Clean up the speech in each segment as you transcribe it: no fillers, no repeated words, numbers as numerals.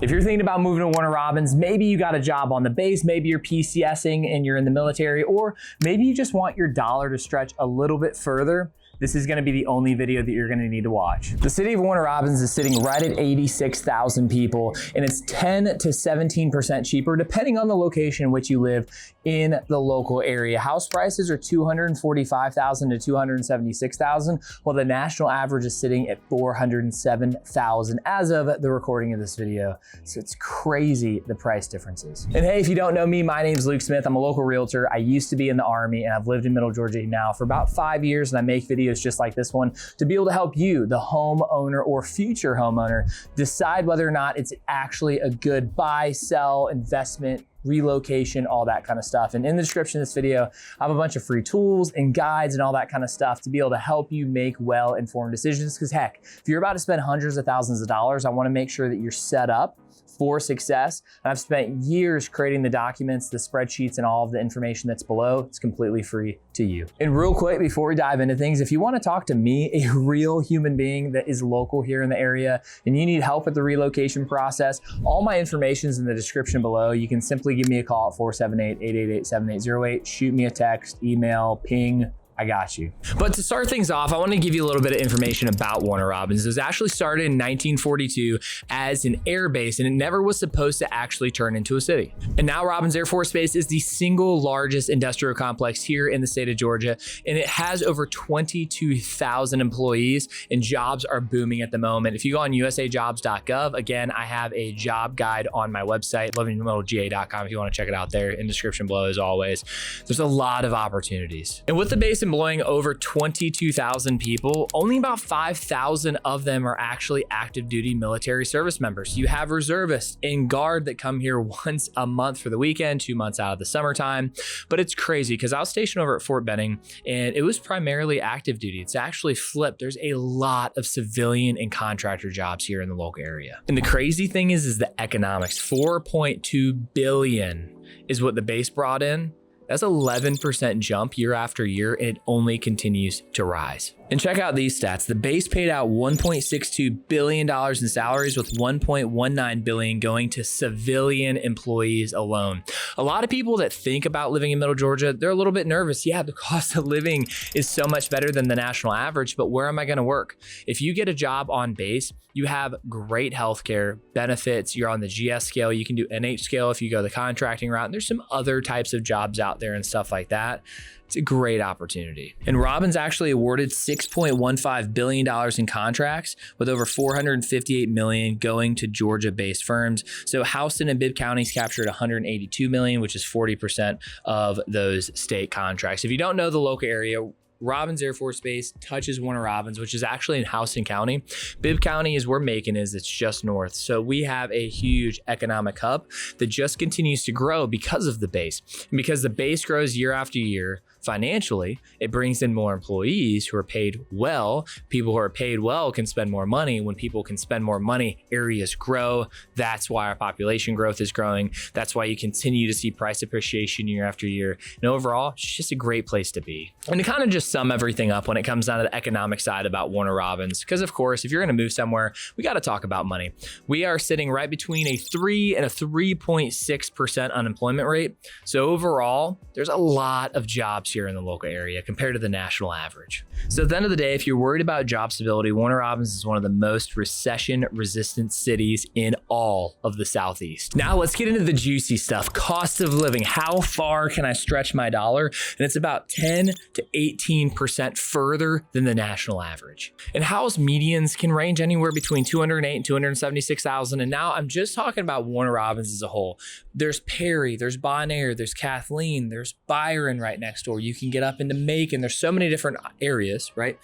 If you're thinking about moving to Warner Robins, maybe you got a job on the base, maybe you're PCSing and you're in the military, or maybe you just want your dollar to stretch a little bit further, this is gonna be the only video that you're gonna need to watch. The city of Warner Robins is sitting right at 86,000 people, and it's 10 to 17% cheaper depending on the location in which you live in the local area. House prices are $245,000 to $276,000, while the national average is sitting at $407,000 as of the recording of this video. So it's crazy the price differences. And hey, if you don't know me, my name's Luke Smith. I'm a local realtor. I used to be in the Army, and I've lived in Middle Georgia now for about 5 years, and I make videos just like this one to be able to help you, the homeowner or future homeowner, decide whether or not it's actually a good buy, sell, investment, relocation, all that kind of stuff. And in the description of this video, I have a bunch of free tools and guides and all that kind of stuff to be able to help you make well-informed decisions. Because heck, if you're about to spend hundreds of thousands of dollars, I want to make sure that you're set up for success. And I've spent years creating the documents, the spreadsheets, and all of the information that's below. It's completely free to you. And real quick, before we dive into things, if you want to talk to me, a real human being that is local here in the area, and you need help with the relocation process, all my information is in the description below. You can simply give me a call at 478-888-7808, shoot me a text, email, ping, I got you. But to start things off, I want to give you a little bit of information about Warner Robins. It was actually started in 1942 as an air base, and it never was supposed to actually turn into a city. And now Robins Air Force Base is the single largest industrial complex here in the state of Georgia, and it has over 22,000 employees, and jobs are booming at the moment. If you go on usajobs.gov, again, I have a job guide on my website, livingremoteLGA.com, if you want to check it out there, in the description below as always. There's a lot of opportunities. And with the base employing over 22,000 people, only about 5,000 of them are actually active duty military service members. You have reservists and guard that come here once a month for the weekend, 2 months out of the summertime. But it's crazy because I was stationed over at Fort Benning and it was primarily active duty. It's actually flipped. There's a lot of civilian and contractor jobs here in the local area. And the crazy thing is the economics. 4.2 billion is what the base brought in. That's 11% jump year after year, and it only continues to rise. And check out these stats. The base paid out $1.62 billion in salaries, with $1.19 billion going to civilian employees alone. A lot of people that think about living in Middle Georgia, they're a little bit nervous. Yeah, the cost of living is so much better than the national average, but where am I gonna work? If you get a job on base, you have great healthcare benefits. You're on the GS scale. You can do NH scale if you go the contracting route. And there's some other types of jobs out there and stuff like that. It's a great opportunity. And Robins actually awarded $6.15 billion in contracts, with over $458 million going to Georgia-based firms. So Houston and Bibb counties captured $182 million, which is 40% of those state contracts. If you don't know the local area, Robins Air Force Base touches Warner Robins, which is actually in Houston County. Bibb County is where Macon is. It's just north. So we have a huge economic hub that just continues to grow because of the base. And because the base grows year after year, financially, it brings in more employees who are paid well. People who are paid well can spend more money. When people can spend more money, areas grow. That's why our population growth is growing. That's why you continue to see price appreciation year after year. And overall, it's just a great place to be. And to kind of just sum everything up when it comes down to the economic side about Warner Robins, because of course, if you're going to move somewhere, we got to talk about money. We are sitting right between a 3 and a 3.6% unemployment rate. So overall, there's a lot of jobs here in the local area compared to the national average. So at the end of the day, if you're worried about job stability, Warner Robins is one of the most recession-resistant cities in all of the Southeast. Now let's get into the juicy stuff. Cost of living. How far can I stretch my dollar? And it's about 10 to 18% further than the national average. And house medians can range anywhere between 208 and 276,000. And now I'm just talking about Warner Robins as a whole. There's Perry, there's Bonaire, there's Kathleen, there's Byron right next door. You can get up into Macon. There's so many different areas, right?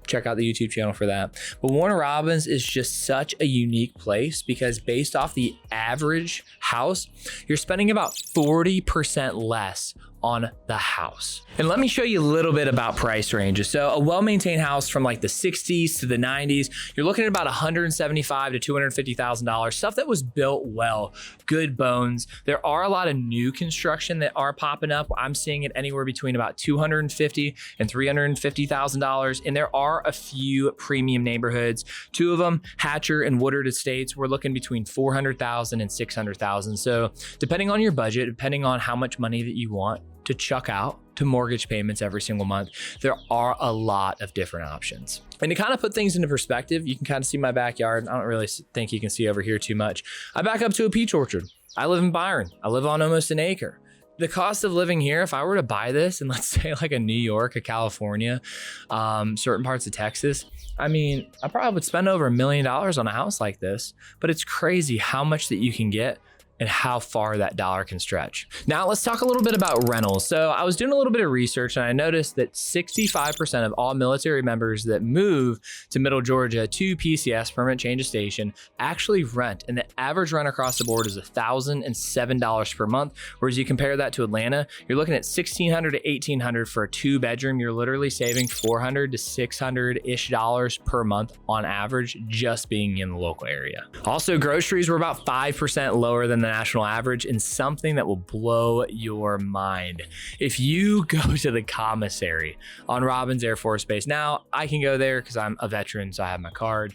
Check out the YouTube channel for that. But Warner Robins is just such a unique place because based off the average house, you're spending about 40% less on the house. And let me show you a little bit about price ranges. So a well-maintained house from like the 60s to the 90s, you're looking at about $175,000 to $250,000, stuff that was built well, good bones. There are a lot of new construction that are popping up. I'm seeing it anywhere between about $250,000 and $350,000. And there are a few premium neighborhoods. Two of them, Hatcher and Woodard Estates, we're looking between $400,000 and $600,000. So depending on your budget, depending on how much money that you want to chuck out to mortgage payments every single month, there are a lot of different options. And to kind of put things into perspective, you can kind of see my backyard. I don't really think you can see over here too much. I back up to a peach orchard. I live in Byron. I live on almost an acre. The cost of living here, if I were to buy this in, let's say like a New York, a California, certain parts of Texas, I mean, I probably would spend over $1 million on a house like this, but it's crazy how much that you can get and how far that dollar can stretch. Now let's talk a little bit about rentals. So I was doing a little bit of research and I noticed that 65% of all military members that move to Middle Georgia to PCS, permanent change of station, actually rent. And the average rent across the board is $1,007 per month. Whereas you compare that to Atlanta, you're looking at $1,600 to $1,800 for a 2-bedroom. You're literally saving $400 to $600-ish per month on average, just being in the local area. Also, groceries were about 5% lower than the national average, and something that will blow your mind. If you go to the commissary on Robins Air Force Base, now I can go there because I'm a veteran, so I have my card.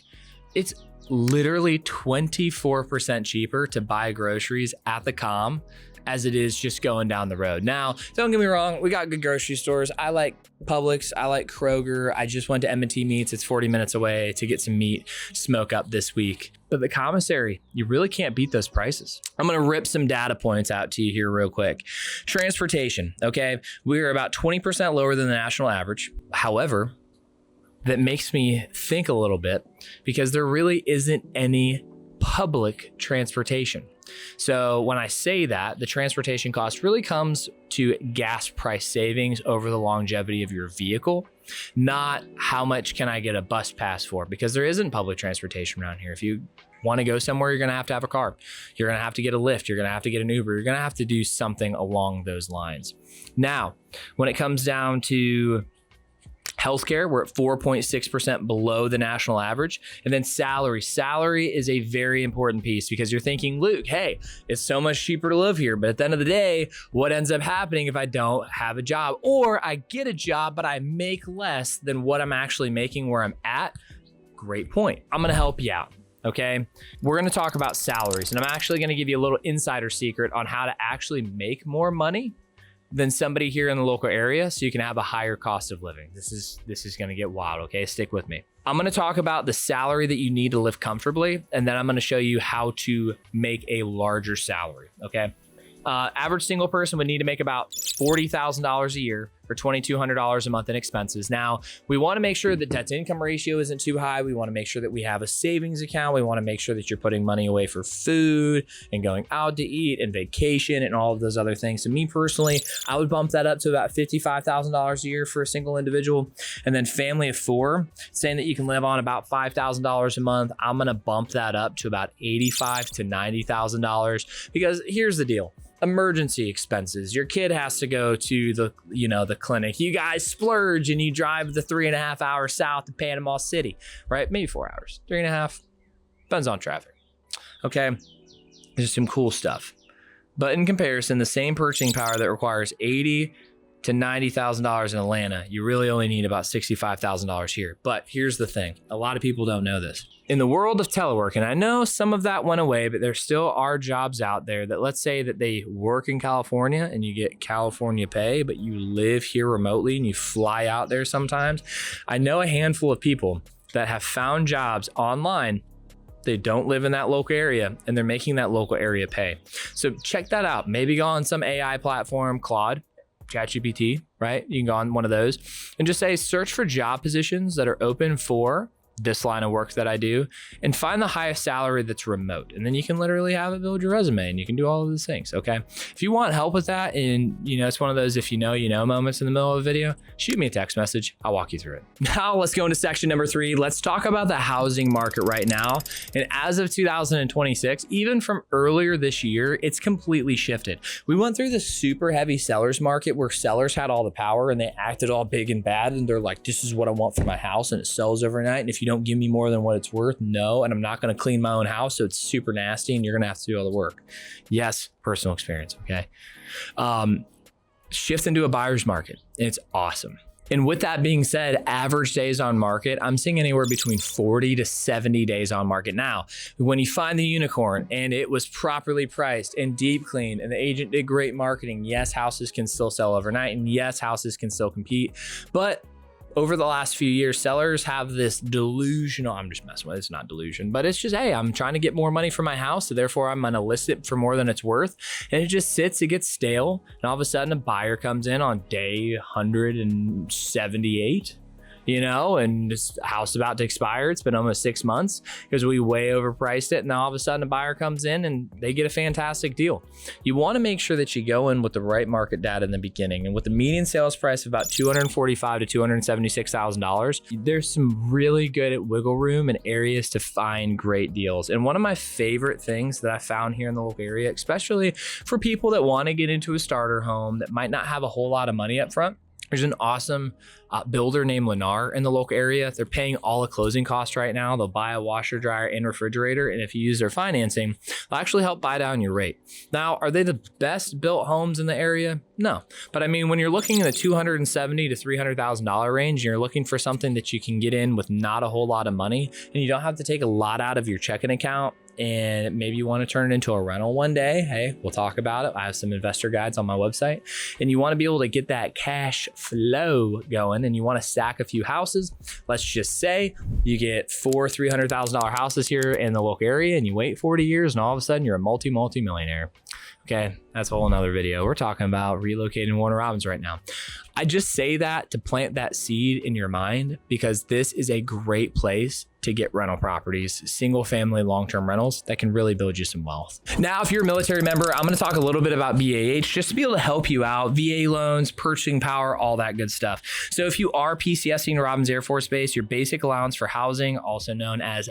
It's literally 24% cheaper to buy groceries at the comm as it is just going down the road. Now, don't get me wrong, we got good grocery stores. I like Publix, I like Kroger. I just went to M&T Meats. It's 40 minutes away to get some meat, smoke up this week. But the commissary, you really can't beat those prices. I'm gonna rip some data points out to you here real quick. Transportation, okay? We're about 20% lower than the national average. However, that makes me think a little bit because there really isn't any public transportation. So when I say that, the transportation cost really comes to gas price savings over the longevity of your vehicle, not how much can I get a bus pass for, because there isn't public transportation around here. If you want to go somewhere, you're going to have a car. You're going to have to get a Lyft. You're going to have to get an Uber. You're going to have to do something along those lines. Now, when it comes down to healthcare, we're at 4.6% below the national average. And then salary. Salary is a very important piece because you're thinking, Luke, hey, it's so much cheaper to live here. But at the end of the day, what ends up happening if I don't have a job, or I get a job, but I make less than what I'm actually making where I'm at? Great point. I'm going to help you out. Okay, we're going to talk about salaries, and I'm actually going to give you a little insider secret on how to actually make more money than somebody here in the local area, so you can have a higher cost of living. This is going to get wild. Okay, stick with me. I'm going to talk about the salary that you need to live comfortably, and then I'm going to show you how to make a larger salary. Okay, average single person would need to make about $40,000 a year for $2,200 a month in expenses. Now, we want to make sure that debt to income ratio isn't too high. We want to make sure that we have a savings account. We want to make sure that you're putting money away for food and going out to eat and vacation and all of those other things. So me personally, I would bump that up to about $55,000 a year for a single individual. And then family of 4, saying that you can live on about $5,000 a month, I'm going to bump that up to about $85,000 to $90,000, because here's the deal. Emergency expenses. Your kid has to go to the clinic. You guys splurge and you drive the 3.5 hours south to Panama City, right? Maybe 4 hours, 3.5, depends on traffic. Okay, there's some cool stuff. But in comparison, the same purchasing power that requires $80,000 to $90,000 in Atlanta, you really only need about $65,000 here. But here's the thing. A lot of people don't know this. In the world of telework, and I know some of that went away, but there still are jobs out there that, let's say that they work in California and you get California pay, but you live here remotely and you fly out there sometimes. I know a handful of people that have found jobs online. They don't live in that local area and they're making that local area pay. So check that out. Maybe go on some AI platform, Claude, ChatGPT, right? You can go on one of those and just say, search for job positions that are open for this line of work that I do, and find the highest salary that's remote. And then you can literally have it build your resume and you can do all of these things, okay? If you want help with that, and it's one of those if you know moments in the middle of a video, shoot me a text message. I'll walk you through it. Now let's go into section number 3. Let's talk about the housing market right now. And as of 2026, even from earlier this year, it's completely shifted. We went through this super heavy sellers market where sellers had all the power and they acted all big and bad. And they're like, this is what I want for my house. And it sells overnight. And if you don't give me more than what it's worth, no. And I'm not going to clean my own house. So it's super nasty and you're going to have to do all the work. Yes, personal experience. Okay. Shift into a buyer's market. It's awesome. And with that being said, average days on market, I'm seeing anywhere between 40 to 70 days on market. Now, when you find the unicorn and it was properly priced and deep cleaned and the agent did great marketing, yes, houses can still sell overnight and yes, houses can still compete. But over the last few years, sellers have this delusional, I'm just messing with it, it's not delusion, but it's just, hey, I'm trying to get more money for my house, so therefore I'm gonna list it for more than it's worth. And it just sits, it gets stale, and all of a sudden a buyer comes in on day 178, and this house about to expire. It's been almost 6 months because we way overpriced it. And now all of a sudden a buyer comes in and they get a fantastic deal. You want to make sure that you go in with the right market data in the beginning. And with the median sales price of about $245,000 to $276,000, there's some really good wiggle room and areas to find great deals. And one of my favorite things that I found here in the local area, especially for people that want to get into a starter home that might not have a whole lot of money up front, there's an awesome builder named Lennar in the local area. They're paying all the closing costs right now. They'll buy a washer, dryer, and refrigerator. And if you use their financing, they'll actually help buy down your rate. Now, are they the best built homes in the area? No. But I mean, when you're looking in the $270,000 to $300,000 range, and you're looking for something that you can get in with not a whole lot of money, and you don't have to take a lot out of your checking account, and maybe you want to turn it into a rental one day, hey, we'll talk about it. I have some investor guides on my website, and you want to be able to get that cash flow going, and you want to stack a few houses. Let's just say you get 4 $300,000 houses here in the local area, and you wait 40 years, and all of a sudden you're a multi-millionaire. Okay, that's a whole nother video. We're talking about relocating Warner Robins right now. I just say that to plant that seed in your mind because this is a great place to get rental properties, single family long-term rentals that can really build you some wealth. Now, if you're a military member, I'm going to talk a little bit about VAH just to be able to help you out. VA loans, purchasing power, all that good stuff. So if you are PCSing Robins Air Force Base, your basic allowance for housing, also known as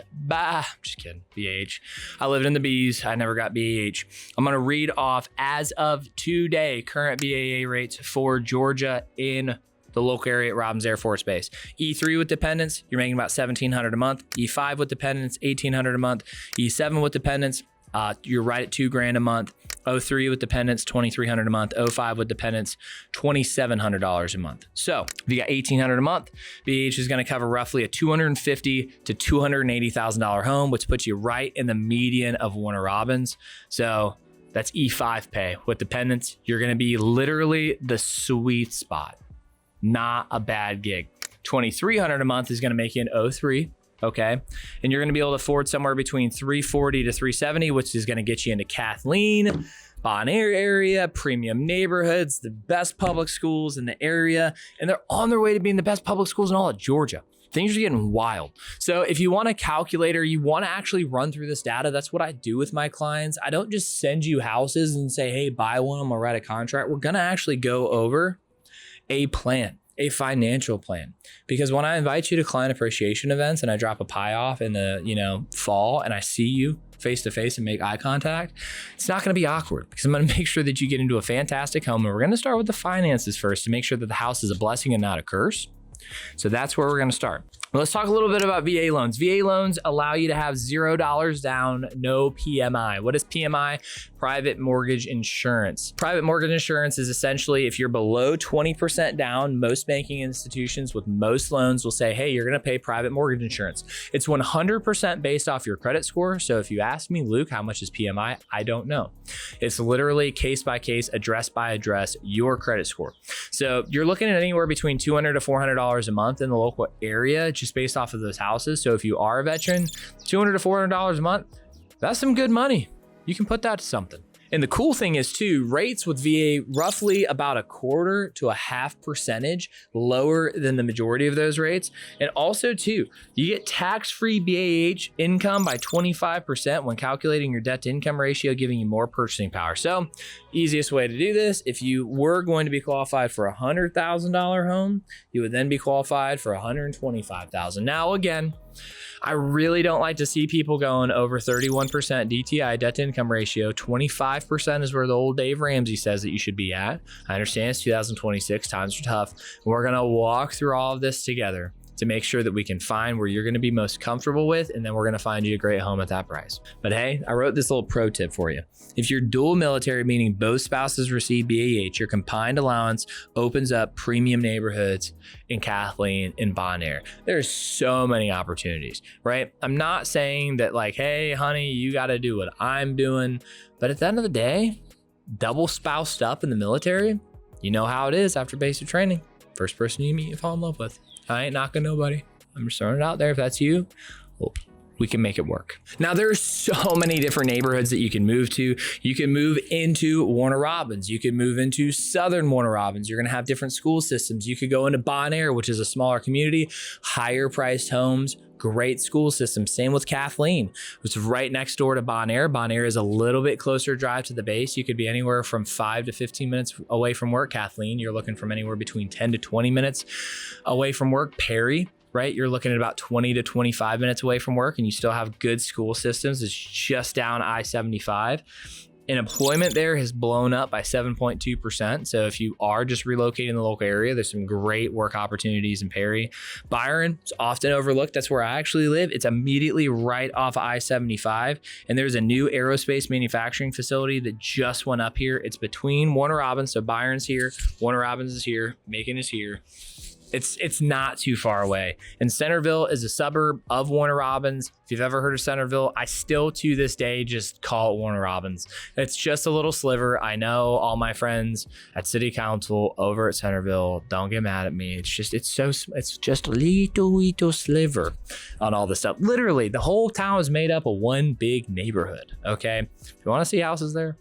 just kidding, VAH. I lived in the B's. I never got VAH. I'm going to read off as of today, current VAA rates for Georgia in the local area at Robins Air Force Base. E3 with dependents, you're making about $1,700 a month. E5 with dependents, $1,800 a month. E7 with dependents, you're right at $2,000 a month. O3 with dependents, $2,300 a month. O5 with dependents, $2,700 a month. So if you got $1,800 a month, VAH is going to cover roughly a $250,000 to $280,000 home, which puts you right in the median of Warner Robins. So that's E5 pay. With dependents, you're going to be literally the sweet spot. Not a bad gig. $2,300 a month is going to make you an O3. Okay. And you're going to be able to afford somewhere between $340 to $370, which is going to get you into Kathleen, Bonaire area, premium neighborhoods, the best public schools in the area. And they're on their way to being the best public schools in all of Georgia. Things are getting wild. So if you want a calculator, you want to actually run through this data. That's what I do with my clients. I don't just send you houses and say, hey, buy one, I'm going to write a contract. We're going to actually go over a plan, a financial plan. Because when I invite you to client appreciation events and I drop a pie off in the fall and I see you face to face and make eye contact, it's not going to be awkward because I'm going to make sure that you get into a fantastic home. And we're going to start with the finances first to make sure that the house is a blessing and not a curse. So that's where we're going to start. Let's talk a little bit about VA loans. VA loans allow you to have $0 down, no PMI. What is PMI? Private mortgage insurance. Private mortgage insurance is essentially if you're below 20% down, most banking institutions with most loans will say, hey, you're going to pay private mortgage insurance. It's 100% based off your credit score. So if you ask me, Luke, how much is PMI? I don't know. It's literally case by case, address by address, your credit score. So you're looking at anywhere between $200 to $400 a month in the local area, just based off of those houses. So if you are a veteran, $200 to $400 a month, that's some good money. You can put that to something. And the cool thing is too, rates with VA roughly about 1/4 to 1/2% lower than the majority of those rates. And also too, you get tax-free BAH income by 25% when calculating your debt to income ratio, giving you more purchasing power. So easiest way to do this, if you were going to be qualified for a $100,000 home, you would then be qualified for $125,000. Now again, I really don't like to see people going over 31% DTI, debt to income ratio. 25% is where the old Dave Ramsey says that you should be at. I understand it's 2026, times are tough. We're gonna walk through all of this together to make sure that we can find where you're gonna be most comfortable with, and then we're gonna find you a great home at that price. But hey, I wrote this little pro tip for you. If you're dual military, meaning both spouses receive BAH, your combined allowance opens up premium neighborhoods in Kathleen and Bonaire. There's so many opportunities, right? I'm not saying that like, hey, honey, you gotta do what I'm doing. But at the end of the day, double spoused up in the military, you know how it is after basic training. First person you meet, you fall in love with. I ain't knocking nobody. I'm just throwing it out there. If that's you, well, we can make it work. Now, there's so many different neighborhoods that you can move to. You can move into Warner Robins. You can move into Southern Warner Robins. You're gonna have different school systems. You could go into Bonaire, which is a smaller community, higher priced homes, great school system. Same with Kathleen, which is right next door to Bonaire. Bonaire is a little bit closer drive to the base. You could be anywhere from 5 to 15 minutes away from work. Kathleen, you're looking from anywhere between 10 to 20 minutes away from work. Perry, right? You're looking at about 20 to 25 minutes away from work, and you still have good school systems. It's just down I-75. And employment there has blown up by 7.2%. So if you are just relocating in the local area, there's some great work opportunities in Perry. Byron is often overlooked. That's where I actually live. It's immediately right off I-75. And there's a new aerospace manufacturing facility that just went up here. It's between Warner Robins. So Byron's here, Warner Robins is here, Macon is here. It's not too far away. And Centerville is a suburb of Warner Robins. If you've ever heard of Centerville, I still to this day just call it Warner Robins. It's just a little sliver. I know all my friends at City Council over at Centerville, don't get mad at me. It's just a little sliver on all this stuff. Literally, the whole town is made up of one big neighborhood, okay? If you wanna see houses there,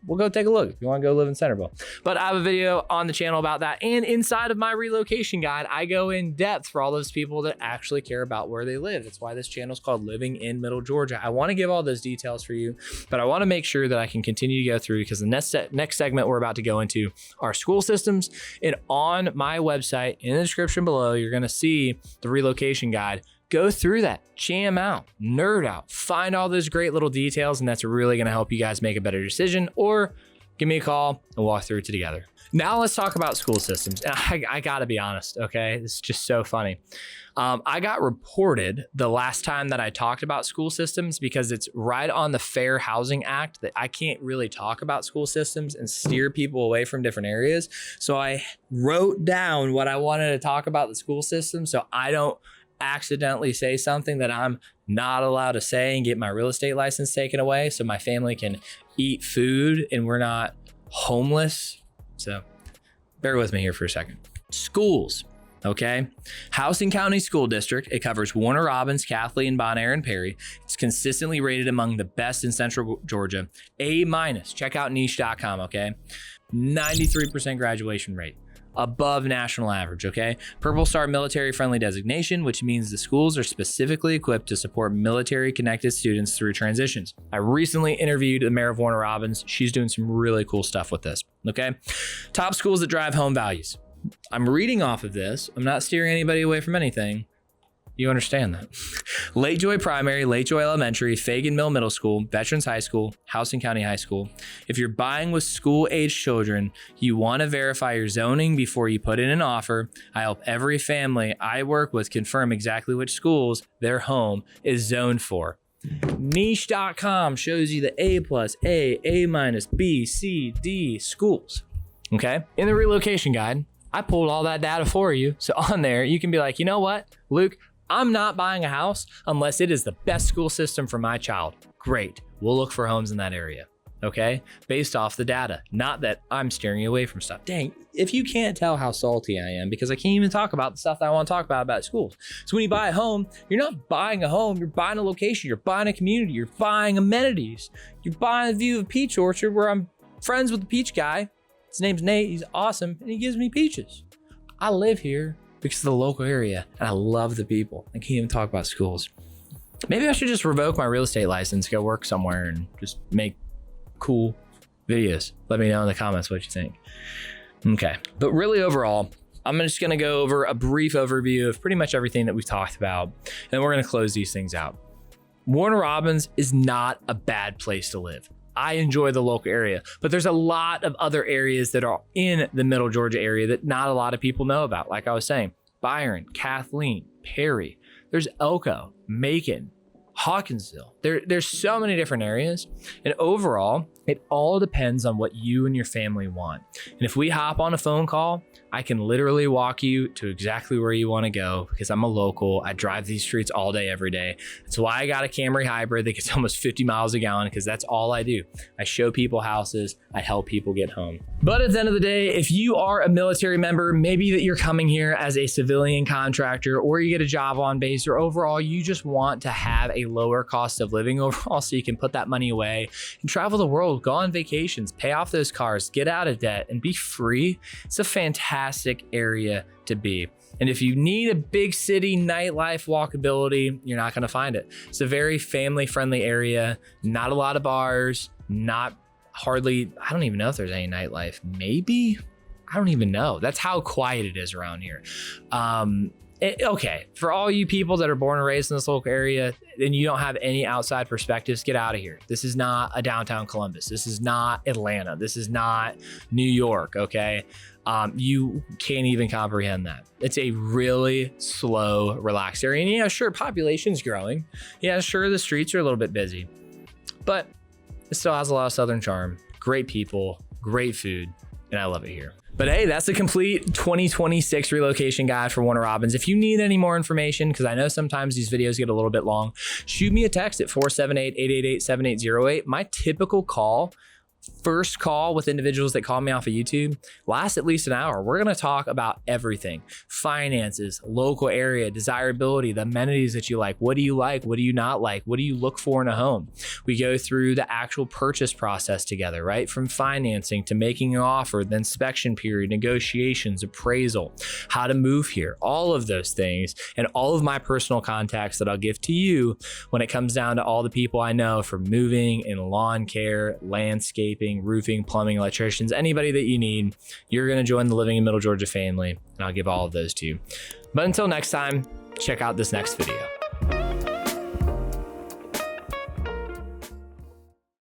we'll go take a look if you wanna go live in Centerville. But I have a video on the channel about that. And inside of my relocation guide, I go in depth for all those people that actually care about where they live. That's why this channel is called Living in Middle Georgia. I want to give all those details for you, but I want to make sure that I can continue to go through, because the next segment we're about to go into are school systems. And on my website, in the description below, you're going to see the relocation guide. Go through that, jam out, nerd out, find all those great little details, and that's really going to help you guys make a better decision. Or give me a call and walk through it together. Now let's talk about school systems. And I gotta be honest, okay? This is just so funny. I got reported the last time that I talked about school systems, because it's right on the Fair Housing Act that I can't really talk about school systems and steer people away from different areas. So I wrote down what I wanted to talk about the school system, so I don't accidentally say something that I'm not allowed to say and get my real estate license taken away, so my family can eat food and we're not homeless. So bear with me here for a second. Schools, okay? Housing County School District. It covers Warner Robins, Kathleen, Bonaire, and Perry. It's consistently rated among the best in Central Georgia. A-. Check out niche.com, okay? 93% graduation rate. Above national average, okay? Purple Star military friendly designation, which means the schools are specifically equipped to support military connected students through transitions. I recently interviewed the mayor of Warner Robins. She's doing some really cool stuff with this, okay? Top schools that drive home values. I'm reading off of this. I'm not steering anybody away from anything. You understand that. Lake Joy Primary, Lake Joy Elementary, Fagan Mill Middle School, Veterans High School, Housing County High School. If you're buying with school-age children, you want to verify your zoning before you put in an offer. I help every family I work with confirm exactly which schools their home is zoned for. Niche.com shows you the A+, A-, B, C, D schools, okay? In the relocation guide, I pulled all that data for you. So on there, you can be like, you know what, Luke, I'm not buying a house unless it is the best school system for my child. Great. We'll look for homes in that area. okay? Based off the data, not that I'm steering you away from stuff. Dang, if you can't tell how salty I am because I can't even talk about the stuff that I want to talk about schools. So when you buy a home, you're not buying a home, you're buying a location, you're buying a community, you're buying amenities. You're buying a view of a peach orchard where I'm friends with the peach guy. His name's Nate, he's awesome, and he gives me peaches. I live here because of the local area, and I love the people. I can't even talk about schools. Maybe I should just revoke my real estate license, go work somewhere, and just make cool videos. Let me know in the comments what you think. Okay, but really overall, I'm just gonna go over a brief overview of pretty much everything that we've talked about, and we're gonna close these things out. Warner Robins is not a bad place to live. I enjoy the local area, but there's a lot of other areas that are in the middle Georgia area that not a lot of people know about. Like I was saying, Byron, Kathleen, Perry, there's Elko, Macon, Hawkinsville. There's so many different areas. And overall, it all depends on what you and your family want. And if we hop on a phone call, I can literally walk you to exactly where you want to go because I'm a local. I drive these streets all day, every day. That's why I got a Camry hybrid that gets almost 50 miles a gallon because that's all I do. I show people houses. I help people get home. But at the end of the day, if you are a military member, maybe that you're coming here as a civilian contractor or you get a job on base or overall, you just want to have a lower cost of living overall so you can put that money away and travel the world, go on vacations, pay off those cars, get out of debt and be free. It's a fantastic area to be. And if you need a big city nightlife walkability, you're not going to find it. It's a very family friendly area, not a lot of bars, not hardly, I don't even know if there's any nightlife. Maybe, I don't even know. That's how quiet it is around here. Okay, for all you people that are born and raised in this local area and you don't have any outside perspectives, get out of here. This is not a downtown Columbus. This is not Atlanta. This is not New York, okay? You can't even comprehend that. It's a really slow, relaxed area. And yeah, sure, population's growing. Yeah, sure, the streets are a little bit busy, but it still has a lot of Southern charm, great people, great food, and I love it here. But hey, that's a complete 2026 relocation guide for Warner Robins. If you need any more information, because I know sometimes these videos get a little bit long, shoot me a text at 478-888-7808. My typical call, first call with individuals that call me off of YouTube, lasts at least an hour. We're going to talk about everything: finances, local area, desirability, the amenities that you like. What do you like? What do you not like? What do you look for in a home? We go through the actual purchase process together, right? From financing to making an offer, the inspection period, negotiations, appraisal, how to move here, all of those things, and all of my personal contacts that I'll give to you when it comes down to all the people I know for moving and lawn care, landscaping, roofing, plumbing, electricians, anybody that you need. You're going to join the Living in Middle Georgia family, and I'll give all of those to you. But until next time, check out this next video.